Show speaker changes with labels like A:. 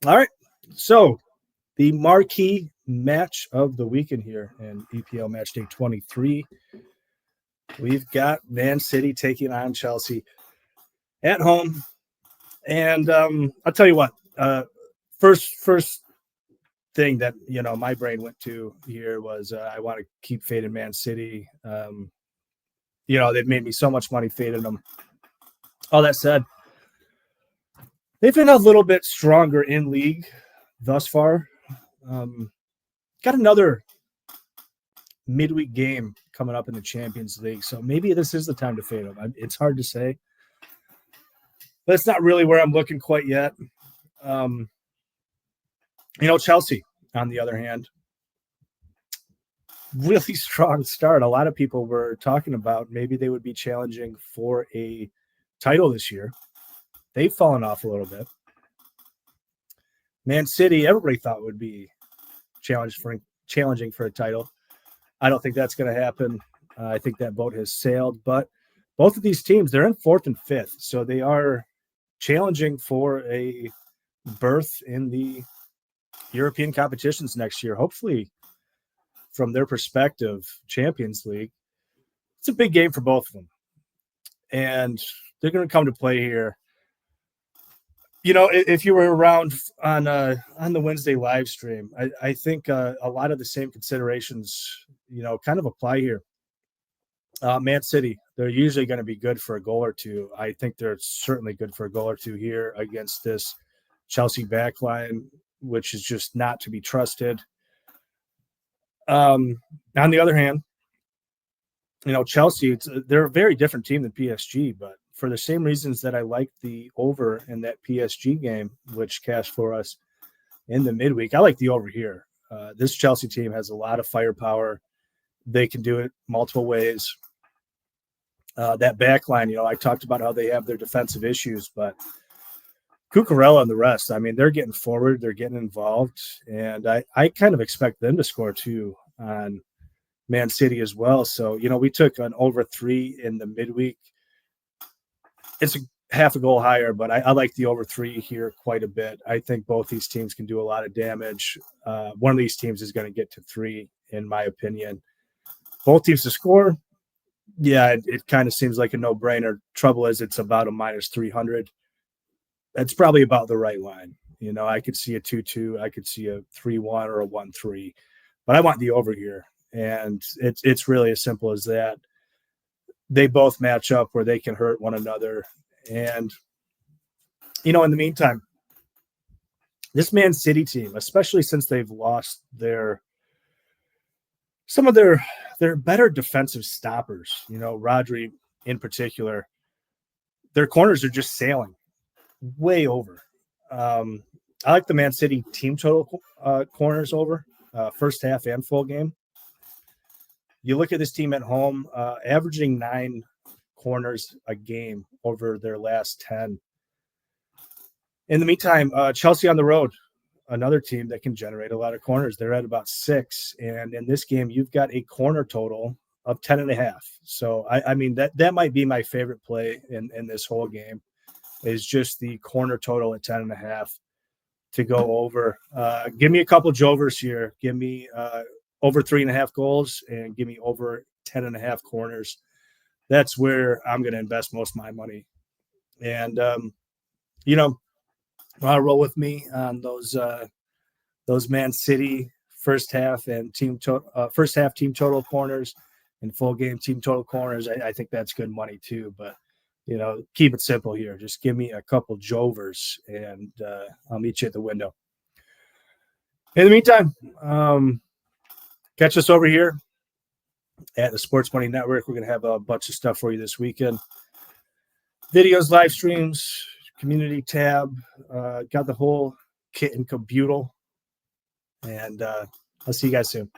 A: All right. So the marquee match of the weekend here in EPL Match Day 23. We've got Man City taking on Chelsea at home. And I'll tell you what, first thing that, my brain went to here was I want to keep fading Man City. They've made me so much money fading them. All that said, they've been a little bit stronger in league thus far. Got another midweek game coming up in the Champions League, so maybe this is the time to fade them. It's hard to say. That's not really where I'm looking quite yet. Chelsea, on the other hand, really strong start. A lot of people were talking about maybe they would be challenging for a title this year. They've fallen off a little bit. Man City, everybody thought would be challenging for a title. I don't think that's going to happen. I think that boat has sailed. But both of these teams, they're in 4th and 5th, so they are challenging for a berth in the European competitions next year. Hopefully, from their perspective, Champions League. It's a big game for both of them. And they're going to come to play here. If you were around on the Wednesday live stream, I think a lot of the same considerations, kind of apply here. Man City, they're usually going to be good for a goal or two. I think they're certainly good for a goal or two here against this Chelsea backline, which is just not to be trusted. On the other hand, Chelsea, they're a very different team than PSG, but for the same reasons that I like the over in that PSG game, which cashed for us in the midweek, I like the over here. This Chelsea team has a lot of firepower. They can do it multiple ways. That back line, I talked about how they have their defensive issues, but Cucurella and the rest, they're getting forward, they're getting involved, and I kind of expect them to score too on Man City as well. So, we took an over 3 in the midweek. It's a half a goal higher, but I like the over 3 here quite a bit. I think both these teams can do a lot of damage. One of these teams is going to get to 3, in my opinion. Both teams to score, yeah, it kind of seems like a no-brainer. Trouble is it's about a minus 300. That's probably about the right line. I could see a 2-2. I could see a 3-1 or a 1-3. But I want the over here. And it's really as simple as that. They both match up where they can hurt one another. And, in the meantime, this Man City team, especially since they've lost some of their better defensive stoppers, Rodri in particular, their corners are just sailing way over. I like the Man City team total corners over first half and full game. You look at this team at home, averaging 9 corners a game over their last 10. In the meantime, Chelsea on the road, another team that can generate a lot of corners. They're at about 6. And in this game, you've got a corner total of 10.5. So, that might be my favorite play in this whole game is just the corner total at 10.5 to go over. Give me a couple jovers here. Give me over 3.5 goals and give me over 10.5 corners. That's where I'm going to invest most of my money. And, roll with me on those Man City first half and first half team total corners and full game team total corners. I think that's good money too, but keep it simple here. Just give me a couple jovers and I'll meet you at the window. In the meantime, catch us over here at the Sports Money Network. We're going to have a bunch of stuff for you this weekend. Videos, live streams, community tab, got the whole kit and caboodle. And I'll see you guys soon.